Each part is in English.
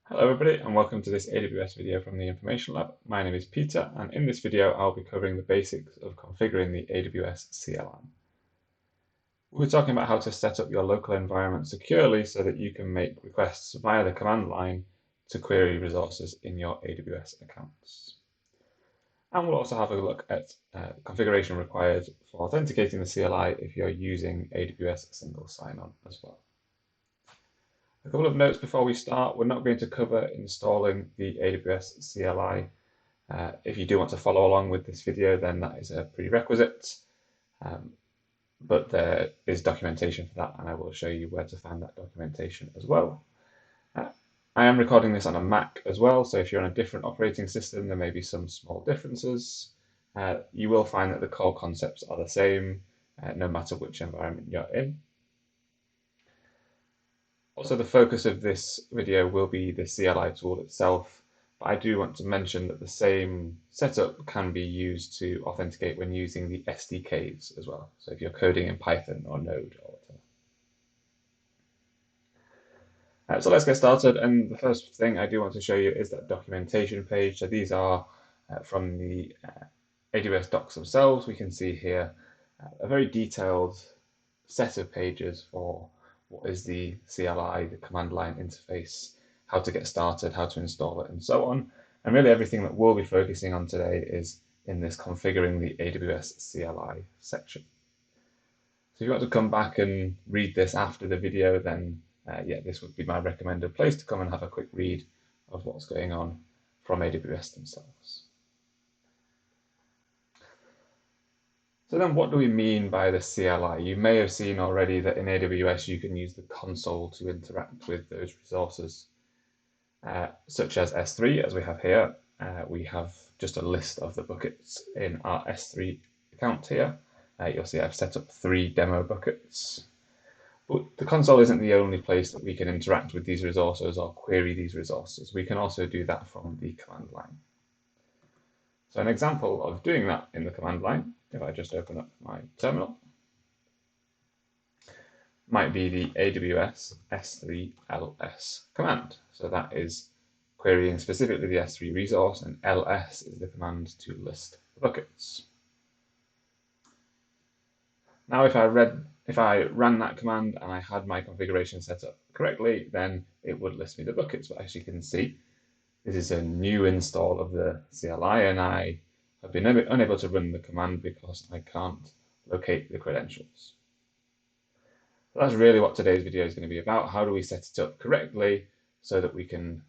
Hello everybody and welcome to this AWS video from the Information Lab. My name is Peter and in this video I'll be covering the basics of configuring the AWS CLI. We're talking about how to set up your local environment securely so that you can make requests via the command line to query resources in your AWS accounts. And we'll also have a look at configuration required for authenticating the CLI if you're using AWS single sign-on as well. A couple of notes before we start. We're not going to cover installing the AWS CLI. If you do want to follow along with this video, then that is a prerequisite. But there is documentation for that, and I will show you where to find that documentation as well. I am recording this on a Mac as well, so if you're on a different operating system, there may be some small differences. You will find that the core concepts are the same, no matter which environment you're in. Also, the focus of this video will be the CLI tool itself, but I do want to mention that the same setup can be used to authenticate when using the SDKs as well. So if you're coding in Python or Node or whatever. So let's get started. And the first thing I do want to show you is that documentation page. So these are from the AWS docs themselves. We can see here a very detailed set of pages for what is the CLI, the command line interface, how to get started, how to install it, and so on. And really everything that we'll be focusing on today is in this configuring the AWS CLI section. So if you want to come back and read this after the video, then yeah, this would be my recommended place to come and have a quick read of what's going on from AWS themselves. So then what do we mean by the CLI? You may have seen already that in AWS you can use the console to interact with those resources, such as S3, as we have here. We have just a list of the buckets in our S3 account here. You'll see I've set up 3 demo buckets. But the console isn't the only place that we can interact with these resources or query these resources. We can also do that from the command line. So an example of doing that in the command line, if I just open up my terminal, might be the AWS S3 ls command. So that is querying specifically the S3 resource, and ls is the command to list the buckets. Now if I ran that command and I had my configuration set up correctly, then it would list me the buckets. But as you can see, this is a new install of the CLI, and I have been unable to run the command because I can't locate the credentials. So that's really what today's video is going to be about. How do we set it up correctly so that we can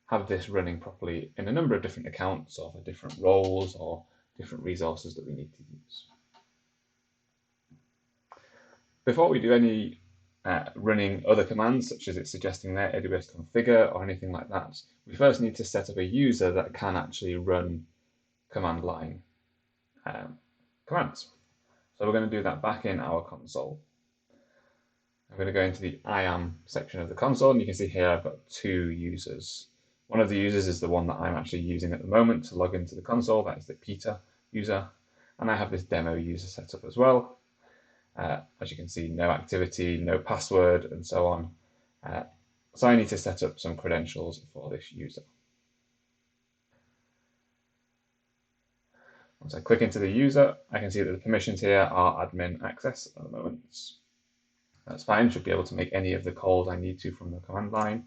have this running properly in a number of different accounts or for different roles or different resources that we need to use. Before we do any running other commands, such as it's suggesting there, AWS configure or anything like that, we first need to set up a user that can actually run command line commands. So we're going to do that back in our console. I'm going to go into the IAM section of the console, and you can see here I've got 2 users. One of the users is the one that I'm actually using at the moment to log into the console. That is the Peter user. And I have this demo user set up as well. As you can see, no activity, no password, and so on. So I need to set up some credentials for this user. Once I click into the user, I can see that the permissions here are admin access at the moment. That's fine, should be able to make any of the calls I need to from the command line.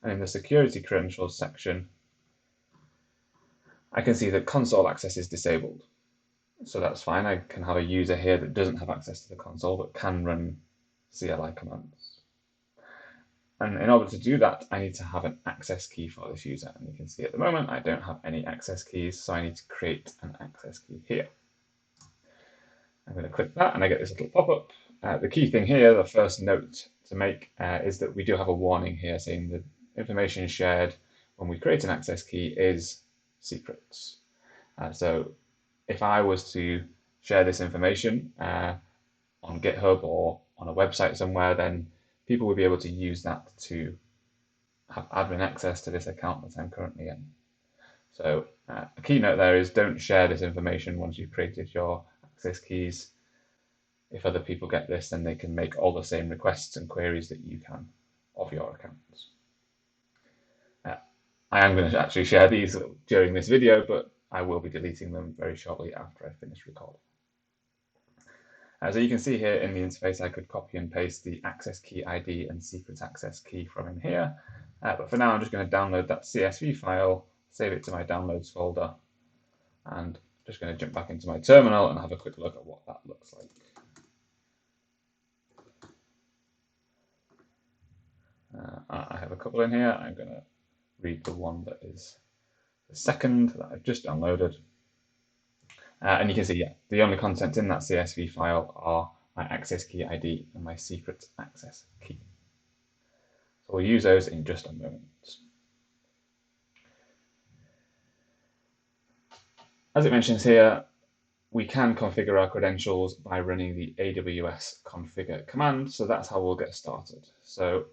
And in the security credentials section, I can see that console access is disabled. So that's fine, I can have a user here that doesn't have access to the console but can run CLI commands. And in order to do that, I need to have an access key for this user. And you can see at the moment, I don't have any access keys, so I need to create an access key here. I'm going to click that and I get this little pop-up. The key thing here, the first note to make, is that we do have a warning here saying the information shared when we create an access key is secrets. So if I was to share this information on GitHub or on a website somewhere, then people will be able to use that to have admin access to this account that I'm currently in. So a key note there is don't share this information once you've created your access keys. If other people get this, then they can make all the same requests and queries that you can of your accounts. I am going to actually share these during this video, but I will be deleting them very shortly after I finish recording. So you can see here in the interface, I could copy and paste the access key ID and secret access key from in here. But for now, I'm just going to download that CSV file, save it to my downloads folder, and just going to jump back into my terminal and have a quick look at what that looks like. I have a couple in here. I'm going to read the one that is the second that I've just downloaded. And you can see, yeah, the only content in that CSV file are my access key ID and my secret access key. So we'll use those in just a moment. As it mentions here, we can configure our credentials by running the AWS configure command. So that's how we'll get started. So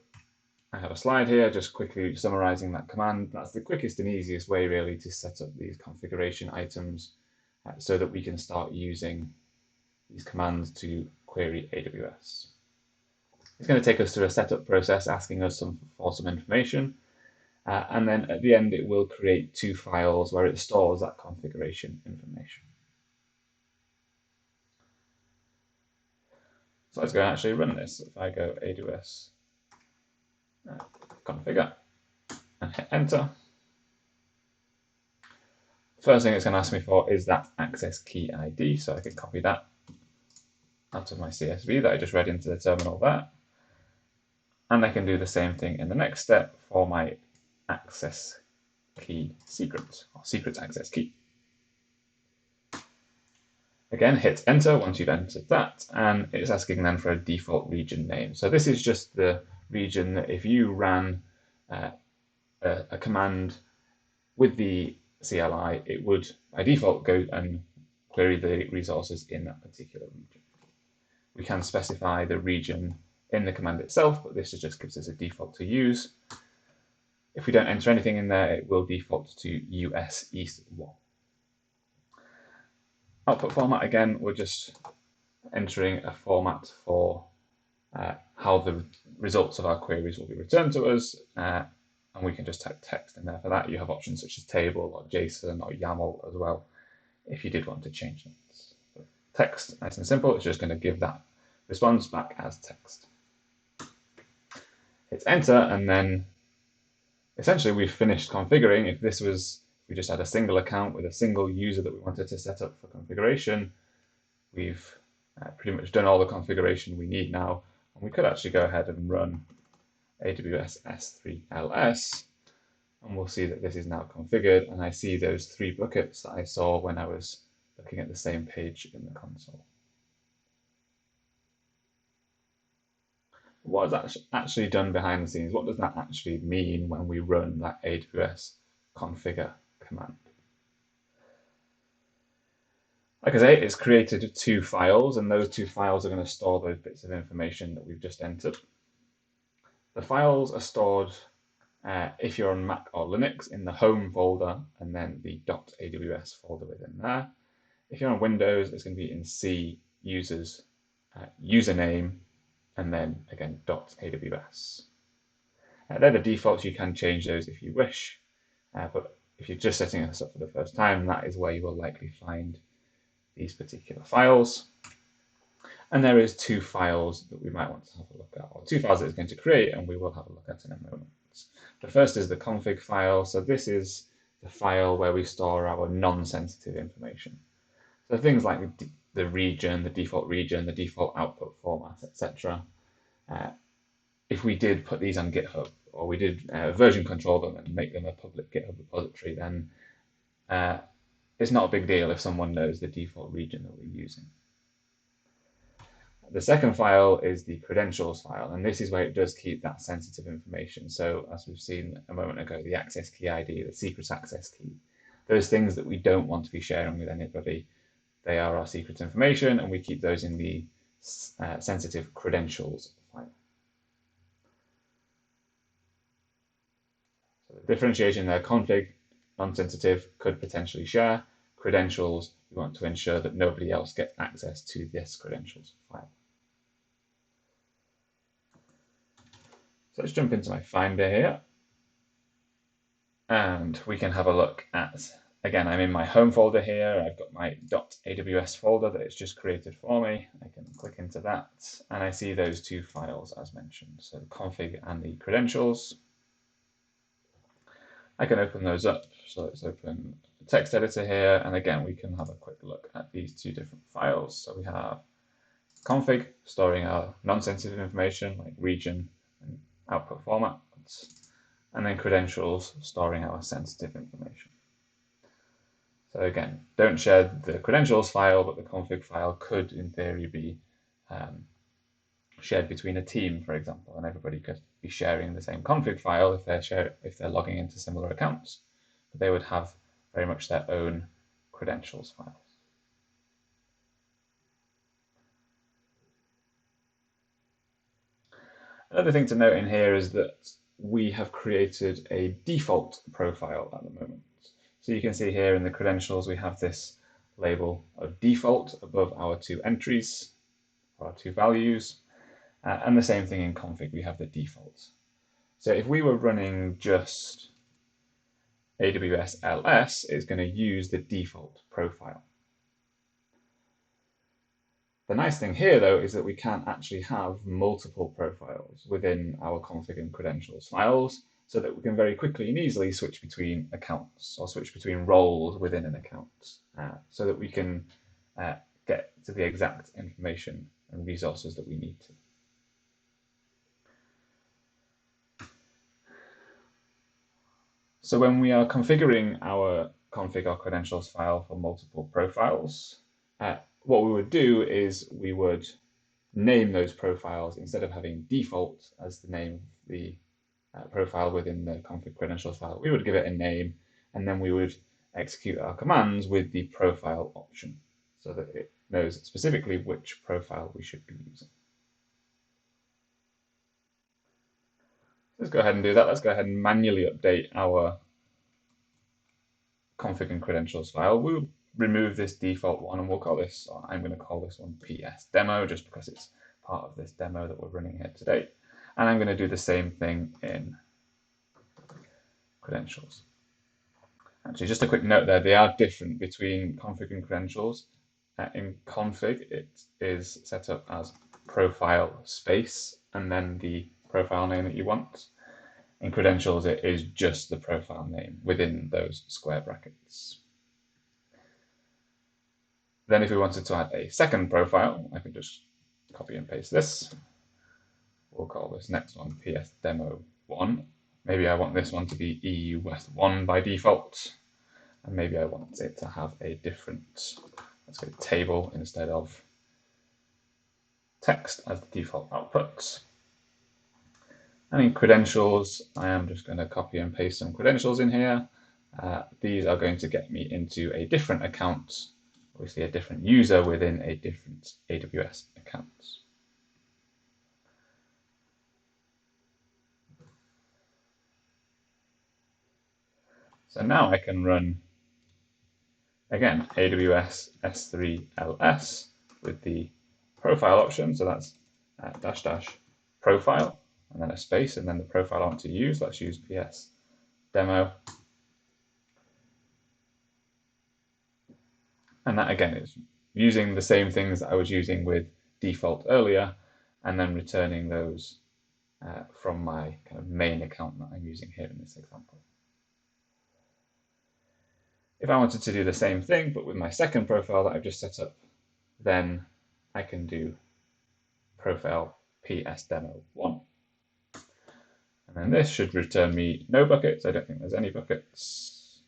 I have a slide here just quickly summarizing that command. That's the quickest and easiest way really to set up these configuration items so that we can start using these commands to query AWS. It's going to take us through a setup process asking us for some information. And then at the end, it will create two files where it stores that configuration information. So let's go and actually run this. If I go AWS configure and hit enter, first thing it's going to ask me for is that access key ID. So I can copy that out of my CSV that I just read into the terminal there. And I can do the same thing in the next step for my access key secret, or secret access key. Again, hit enter once you've entered that, and it's asking then for a default region name. So this is just the region that if you ran a command with the CLI, it would by default go and query the resources in that particular region. We can specify the region in the command itself, but this just gives us a default to use. If we don't enter anything in there, it will default to US East 1. Output format, again, we're just entering a format for how the results of our queries will be returned to us, and we can just type text in there. For that, you have options such as table or JSON or YAML as well, if you did want to change them. So text, nice and simple, it's just going to give that response back as text. Hit enter, and then essentially we've finished configuring. If this was, we just had a single account with a single user that we wanted to set up for configuration, we've pretty much done all the configuration we need now, and we could actually go ahead and run AWS S3LS, and we'll see that this is now configured, and I see those 3 buckets that I saw when I was looking at the same page in the console. What is actually done behind the scenes? What does that actually mean when we run that AWS configure command? Like I say, it's created 2 files, and those 2 files are going to store those bits of information that we've just entered. The files are stored, if you're on Mac or Linux, in the home folder and then the .aws folder within there. If you're on Windows, it's going to be in C users username and then again .aws. They're the defaults. You can change those if you wish, but if you're just setting this up for the first time, that is where you will likely find these particular files. And there is 2 files that we might want to have a look at, or 2 files that it's going to create, and we will have a look at in a moment. The first is the config file. So this is the file where we store our non-sensitive information. So things like the region, the default output format, etc. If we did put these on GitHub, or we did version control them and make them a public GitHub repository, then it's not a big deal if someone knows the default region that we're using. The second file is the credentials file, and this is where it does keep that sensitive information. So as we've seen a moment ago, the access key ID, the secret access key, those things that we don't want to be sharing with anybody, they are our secret information, and we keep those in the sensitive credentials file. So the differentiation there, config, non-sensitive, could potentially share. Credentials, we want to ensure that nobody else gets access to this credentials file. So let's jump into my Finder here. And we can have a look at, again, I'm in my home folder here. I've got my .aws folder that it's just created for me. I can click into that and I see those two files as mentioned. So the config and the credentials. I can open those up. So let's open the text editor here. And again, we can have a quick look at these two different files. So we have config storing our non-sensitive information like region and output formats, and then credentials storing our sensitive information. So again, don't share the credentials file, but the config file could, in theory, be shared between a team, for example, and everybody could be sharing the same config file if they're logging into similar accounts, but they would have very much their own credentials files. Another thing to note in here is that we have created a default profile at the moment. So you can see here in the credentials, we have this label of default above our two entries, or our two values, and the same thing in config, we have the default. So if we were running just AWS LS, it's going to use the default profile. The nice thing here, though, is that we can actually have multiple profiles within our config and credentials files, so that we can very quickly and easily switch between accounts or switch between roles within an account, so that we can get to the exact information and resources that we need to. So when we are configuring our config or credentials file for multiple profiles, what we would do is we would name those profiles instead of having default as the name of the profile within the config credentials file. We would give it a name, and then we would execute our commands with the profile option so that it knows specifically which profile we should be using. Let's go ahead and do that. Let's go ahead and manually update our config and credentials file. We'll remove this default one and we'll call this, or I'm going to call this one PS demo just because it's part of this demo that we're running here today. And I'm going to do the same thing in credentials. Actually, just a quick note there, they are different between config and credentials. In config, it is set up as profile space and then the profile name that you want. In credentials, it is just the profile name within those square brackets. Then if we wanted to add a second profile, I can just copy and paste this. We'll call this next one PS Demo 1. Maybe I want this one to be EU West 1 by default. And maybe I want it to have a different, let's go table instead of text as the default output. And in credentials, I am just going to copy and paste some credentials in here. These are going to get me into a different account, obviously a different user within a different AWS account. So now I can run, again, AWS S3 LS with the profile option. So that's -- profile, and then a space, and then the profile I want to use. Let's use PS demo. And that again is using the same things that I was using with default earlier, and then returning those from my kind of main account that I'm using here in this example. If I wanted to do the same thing, but with my second profile that I've just set up, then I can do profile PS demo 1. And then this should return me no buckets. I don't think there's any buckets.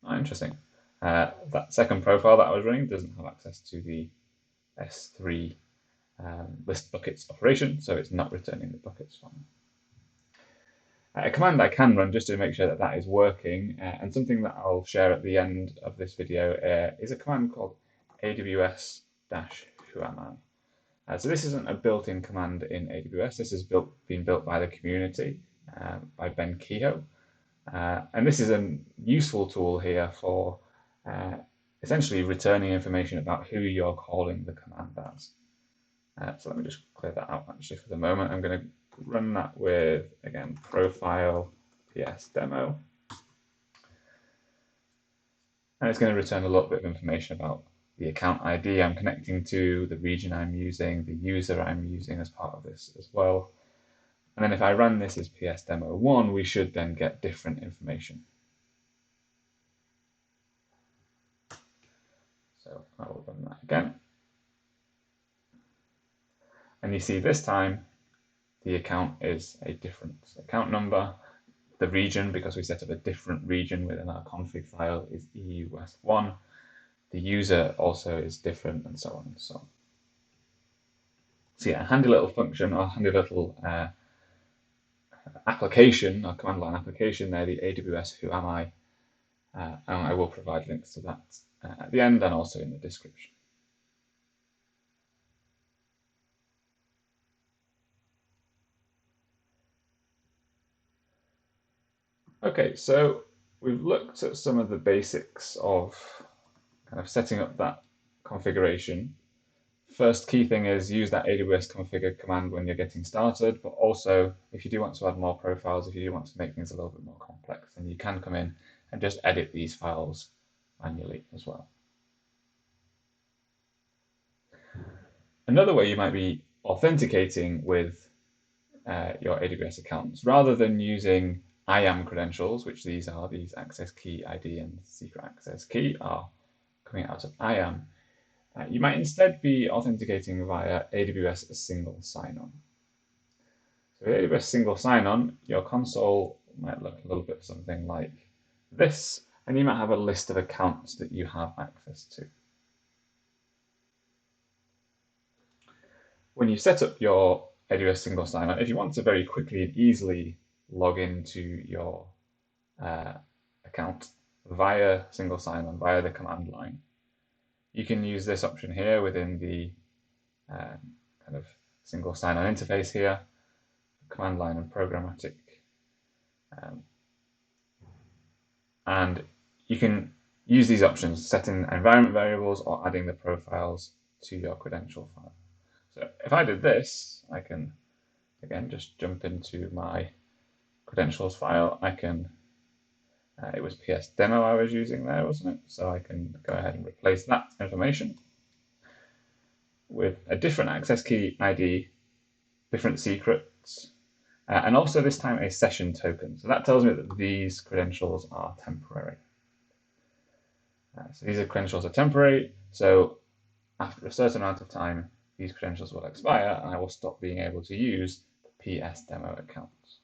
Oh, interesting. That second profile that I was running doesn't have access to the S3 list buckets operation, so it's not returning the buckets from me. A command I can run just to make sure that that is working, and something that I'll share at the end of this video is a command called AWS-whoami. So this isn't a built-in command in AWS. This has been built by the community, by Ben Kehoe. And this is a useful tool here for essentially returning information about who you're calling the command as. So let me just clear that out actually for the moment. I'm going to run that with, again, profile PS demo. And it's going to return a little bit of information about the account ID I'm connecting to, the region I'm using, the user I'm using as part of this as well. And then if I run this as psdemo1, we should then get different information. So I will run that again. And you see this time, the account is a different account number. The region, because we set up a different region within our config file, is EU West 1. The user also is different, and so on and so on. So yeah, a handy little function, or a handy little application, or command line application there, the AWS Who Am I, and I will provide links to that at the end and also in the description. Okay, so we've looked at some of the basics of kind of setting up that configuration. First key thing is use that AWS configure command when you're getting started, but also if you do want to add more profiles, if you do want to make things a little bit more complex, then you can come in and just edit these files manually as well. Another way you might be authenticating with your AWS accounts, rather than using IAM credentials, which these are, these access key ID and secret access key are coming out of IAM, you might instead be authenticating via AWS single sign-on. So with AWS single sign-on, your console might look a little bit something like this, and you might have a list of accounts that you have access to. When you set up your AWS single sign-on, if you want to very quickly and easily log into your account via single sign-on, via the command line, you can use this option here within the kind of single sign-on interface here, command line and programmatic. And you can use these options, setting environment variables or adding the profiles to your credential file. So if I did this, I can, again, just jump into my credentials file. I can, it was PS demo I was using there, wasn't it? So I can go ahead and replace that information with a different access key ID, different secrets, and also this time a session token. So that tells me that these credentials are temporary. So these credentials are temporary. So after a certain amount of time, these credentials will expire and I will stop being able to use the PS demo accounts.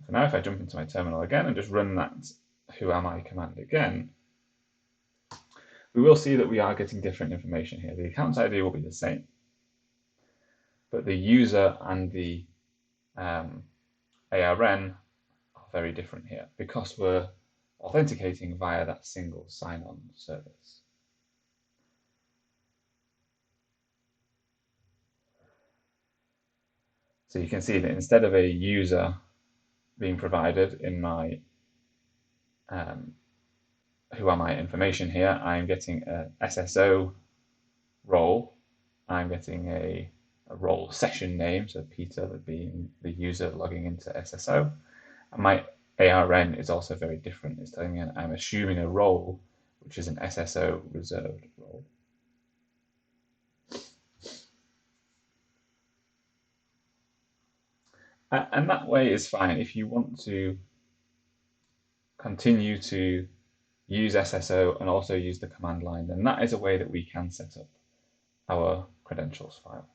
So now if I jump into my terminal again and just run that who am I command again, we will see that we are getting different information here. The account ID will be the same, but the user and the ARN are very different here because we're authenticating via that single sign-on service. So you can see that instead of a user being provided in my who am I information here, I'm getting a SSO role. I'm getting a role session name, so Peter would be the user logging into SSO. And my ARN is also very different. It's telling me I'm assuming a role, which is an SSO reserved role. And that way is fine. If you want to continue to use SSO and also use the command line, then that is a way that we can set up our credentials file.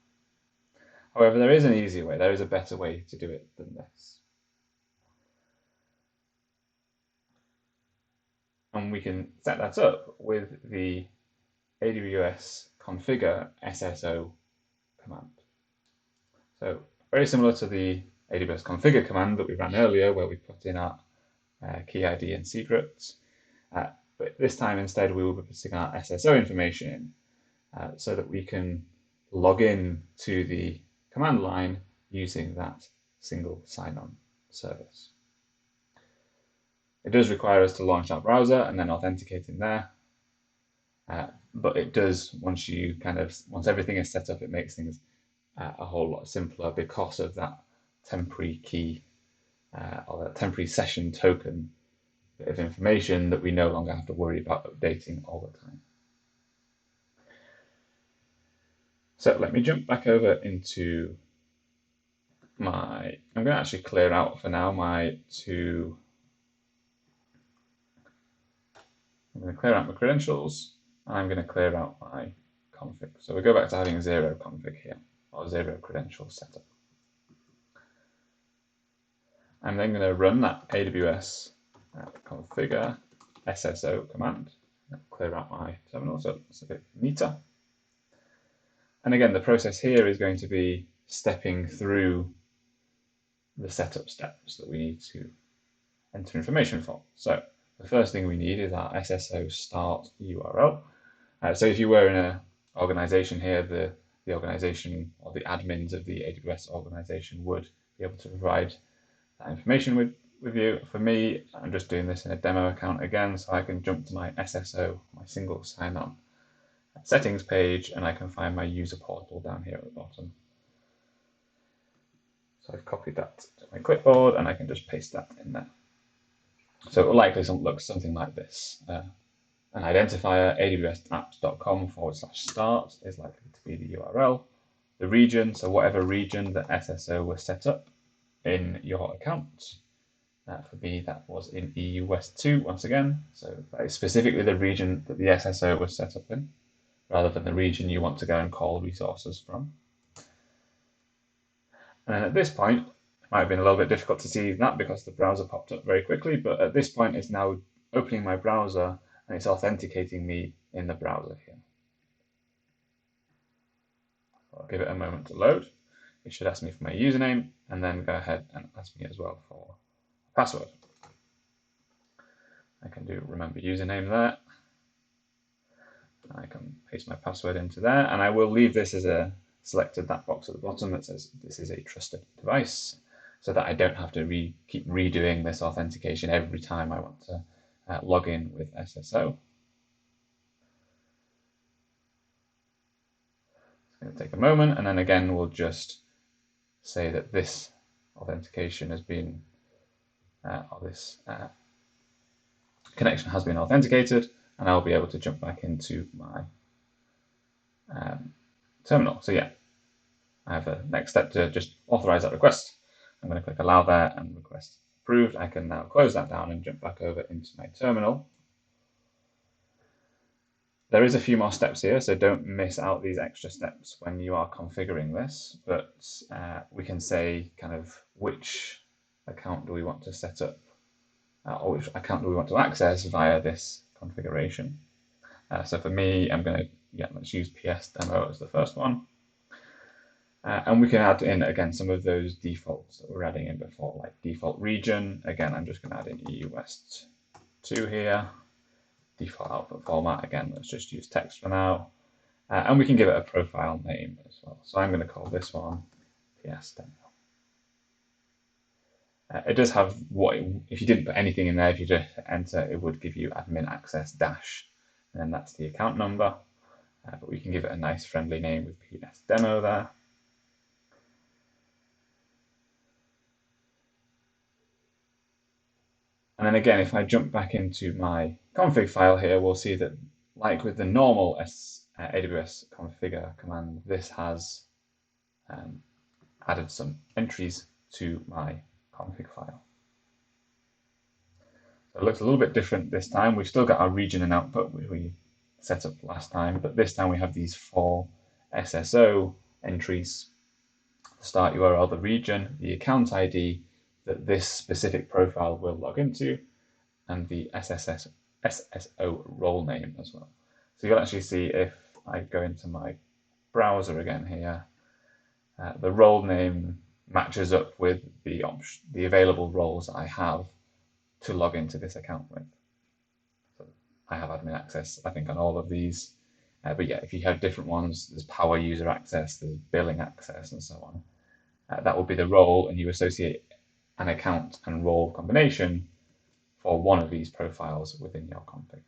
However, there is an easier way. There is a better way to do it than this. And we can set that up with the AWS configure SSO command. So very similar to the AWS configure command that we ran earlier, where we put in our key ID and secrets. But this time instead we will be putting our SSO information in so that we can log in to the command line using that single sign-on service. It does require us to launch our browser and then authenticate in there. But it does, once everything is set up, it makes things a whole lot simpler because of that temporary key or that temporary session token bit of information that we no longer have to worry about updating all the time. So let me jump back over into I'm going to actually clear out for now I'm going to clear out my credentials, and I'm going to clear out my config. So we go back to having 0 config here, or 0 credentials set up. I'm then going to run that AWS configure SSO command. Clear out my terminal so it's a bit neater. And again, the process here is going to be stepping through the setup steps that we need to enter information for. So the first thing we need is our SSO start URL. So if you were in an organization here, the organization or the admins of the AWS organization would be able to provide that information with you. For me, I'm just doing this in a demo account again, so I can jump to my SSO, my single sign-on settings page, and I can find my user portal down here at the bottom. So I've copied that to my clipboard, and I can just paste that in there. So it will likely look something like this. An identifier, awsapps.com/start is likely to be the URL. The region, so whatever region the SSO was set up in your account. For me, that was in EU West 2 once again. So that is specifically the region that the SSO was set up in, rather than the region you want to go and call resources from. And then at this point, it might have been a little bit difficult to see that because the browser popped up very quickly, but at this point it's now opening my browser and it's authenticating me in the browser here. I'll give it a moment to load. It should ask me for my username and then go ahead and ask me as well for a password. I can do remember username there. I can paste my password into there, and I will leave this as selected that box at the bottom that says this is a trusted device, so that I don't have to keep redoing this authentication every time I want to log in with SSO. It's going to take a moment, and then again we'll just say that this authentication has been, or this connection has been authenticated, and I'll be able to jump back into my terminal. So yeah, I have a next step to just authorize that request. I'm going to click allow there and request approved. I can now close that down and jump back over into my terminal. There is a few more steps here, so don't miss out these extra steps when you are configuring this, but we can say kind of which account do we want to set up, or which account do we want to access via this configuration. So for me, I'm going to, let's use PS demo as the first one. And we can add in, again, some of those defaults that we're adding in before, like default region. Again, I'm just going to add in EU West 2 here. Default output format, again, let's just use text for now. And we can give it a profile name as well. So I'm going to call this one PS demo. It does have if you didn't put anything in there, if you just enter, it would give you admin access dash, and then that's the account number. But we can give it a nice friendly name with PS demo there. And then again, if I jump back into my config file here, we'll see that like with the normal AWS configure command, this has added some entries to my config file. So it looks a little bit different this time. We've still got our region and output, which we set up last time, but this time we have these 4 SSO entries: the start URL, the region, the account ID that this specific profile will log into, and the SSO role name as well. So you'll actually see if I go into my browser again here, the role name matches up with the available roles I have to log into this account with. So I have admin access, I think, on all of these. But yeah, if you have different ones, there's power user access, there's billing access, and so on. That will be the role, and you associate an account and role combination for one of these profiles within your config.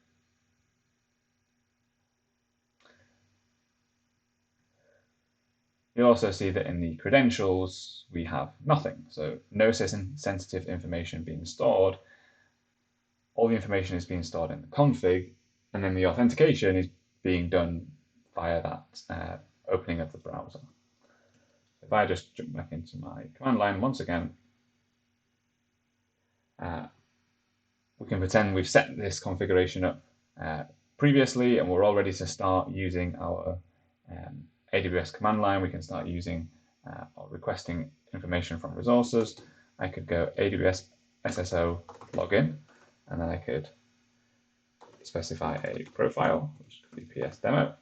You'll also see that in the credentials, we have nothing. So no sensitive information being stored. all the information is being stored in the config, and then the authentication is being done via that opening of the browser. If I just jump back into my command line once again, we can pretend we've set this configuration up previously and we're all ready to start using our AWS command line. We can start using or requesting information from resources. I could go AWS SSO login, and then I could specify a profile, which could be PS demo.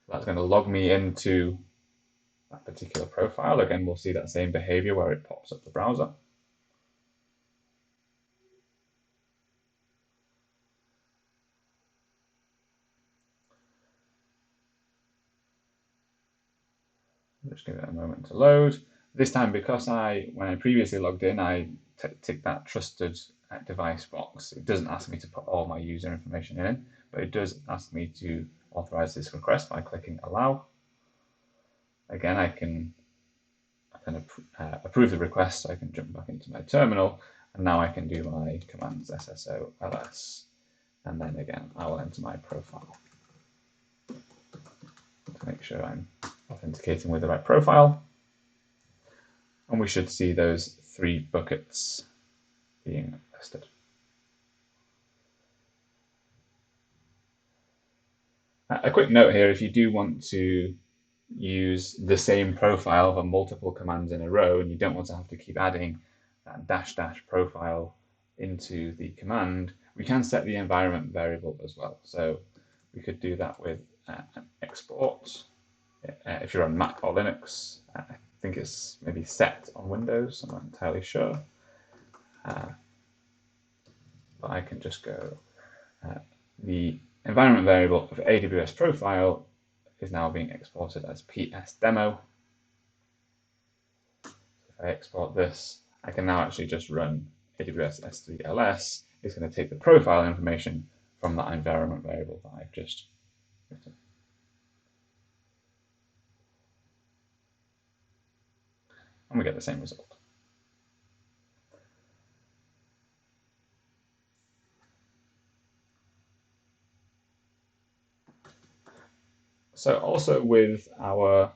That's going to log me into that particular profile. Again, we'll see that same behavior where it pops up the browser. Just give it a moment to load. This time, because when I previously logged in, I ticked that trusted device box. It doesn't ask me to put all my user information in, but it does ask me to authorize this request by clicking allow. Again, I can approve the request, so I can jump back into my terminal, and now I can do my commands SSO ls, and then again, I will enter my profile to make sure I'm authenticating with the right profile. And we should see those 3 buckets being listed. A quick note here, if you do want to use the same profile for multiple commands in a row and you don't want to have to keep adding that -- profile into the command, we can set the environment variable as well. So we could do that with an export. If you're on Mac or Linux, I think it's maybe set on Windows, I'm not entirely sure. But I can just go, the environment variable of AWS profile is now being exported as PS demo. If I export this, I can now actually just run AWS S3 ls. It's going to take the profile information from that environment variable that I've just written. And we get the same result. So also with our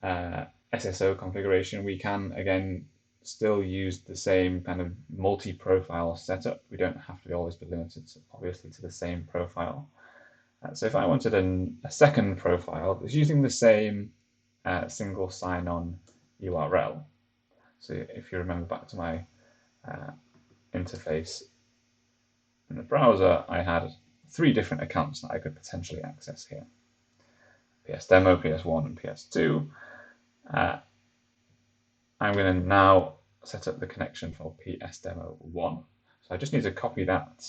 SSO configuration, we can again still use the same kind of multi-profile setup. We don't have to always be limited obviously to the same profile. So if I wanted a second profile that's using the same single sign-on URL. So if you remember back to my interface in the browser, I had 3 different accounts that I could potentially access here. PS Demo, PS1, and PS2. I'm going to now set up the connection for PS Demo 1. So I just need to copy that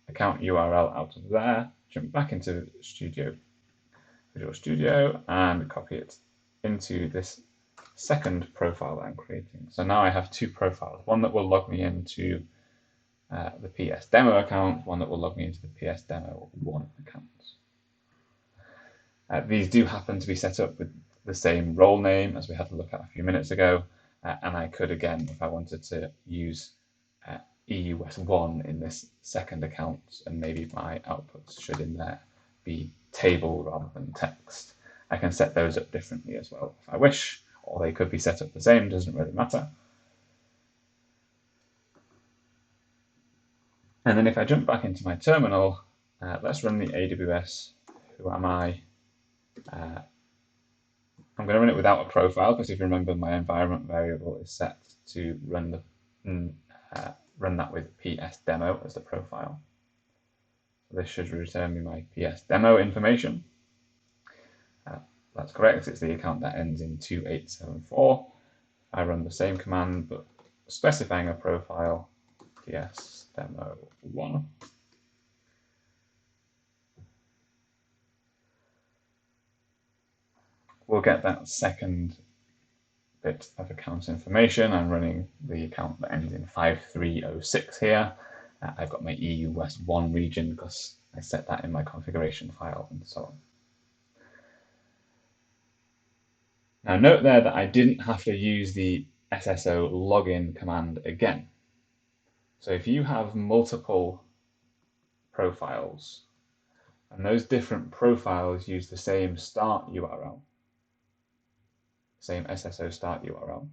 account URL out of there, jump back into Visual Studio, and copy it into this second profile that I'm creating. So now I have 2 profiles, one that will log me into the PS Demo account, one that will log me into the PS Demo 1 account. These do happen to be set up with the same role name as we had to look at a few minutes ago, and I could again, if I wanted to use EUS1 in this second account, and maybe my outputs should in there be table rather than text. I can set those up differently as well if I wish, or they could be set up the same, doesn't really matter. And then if I jump back into my terminal, let's run the AWS Who Am I. I'm going to run it without a profile because if you remember, my environment variable is set to run that with PS demo as the profile. So this should return me my PS demo information. That's correct, it's the account that ends in 2874. I run the same command but specifying a profile, PS demo 1. We'll get that second bit of account information. I'm running the account that ends in 5306 here. I've got my EUS1 region because I set that in my configuration file and so on. Now note there that I didn't have to use the SSO login command again. So if you have multiple profiles and those different profiles use the same start URL, same SSO start URL,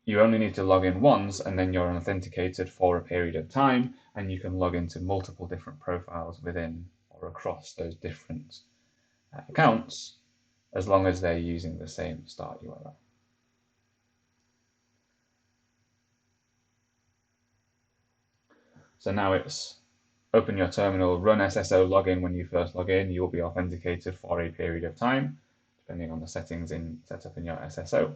you only need to log in once and then you're authenticated for a period of time, and you can log into multiple different profiles within or across those different accounts as long as they're using the same start URL. So now it's open your terminal, run SSO login. When you first log in, you'll be authenticated for a period of time, depending on the settings set up in your SSO.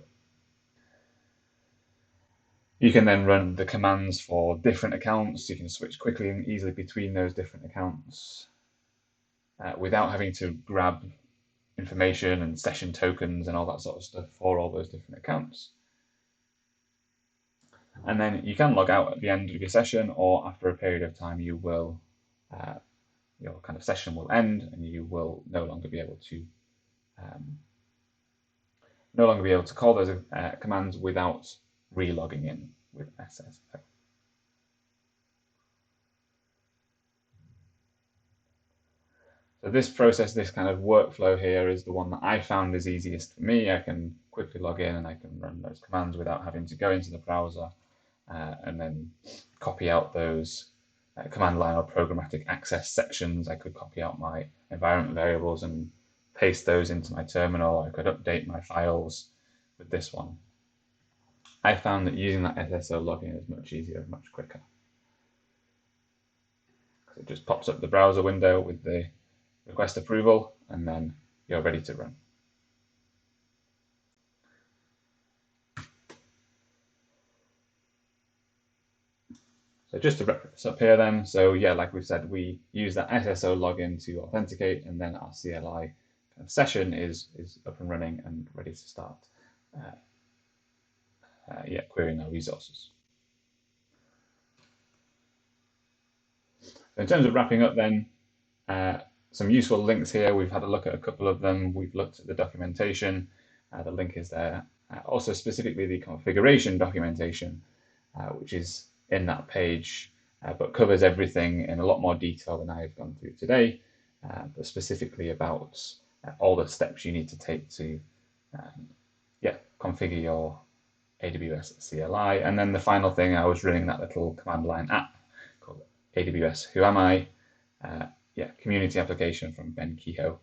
You can then run the commands for different accounts. You can switch quickly and easily between those different accounts without having to grab information and session tokens and all that sort of stuff for all those different accounts. And then you can log out at the end of your session, or after a period of time, you will your kind of session will end, and you will no longer be able to call those commands without re-logging in with SSO. So this process, this kind of workflow here, is the one that I found is easiest for me. I can quickly log in and I can run those commands without having to go into the browser and then copy out those command line or programmatic access sections. I could copy out my environment variables and paste those into my terminal. I could update my files with this one. I found that using that SSO login is much easier and much quicker. It just pops up the browser window with the request approval, and then you're ready to run. So just to wrap this up here then, so yeah, like we've said, we use that SSO login to authenticate, and then our CLI kind of session is up and running and ready to start querying our resources. So in terms of wrapping up then, some useful links here. We've had a look at a couple of them. We've looked at the documentation. The link is there. Also specifically the configuration documentation, which is in that page, but covers everything in a lot more detail than I've gone through today, but specifically about all the steps you need to take to configure your AWS CLI. And then the final thing, I was running that little command line app called AWS Who Am I? Community application from Ben Kehoe,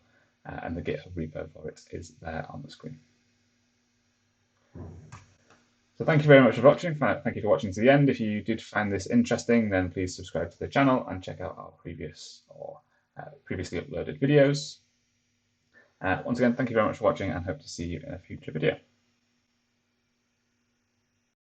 and the GitHub repo for it is there on the screen. So thank you very much for watching. Thank you for watching to the end. If you did find this interesting, then please subscribe to the channel and check out our previous or previously uploaded videos. Once again, thank you very much for watching, and hope to see you in a future video.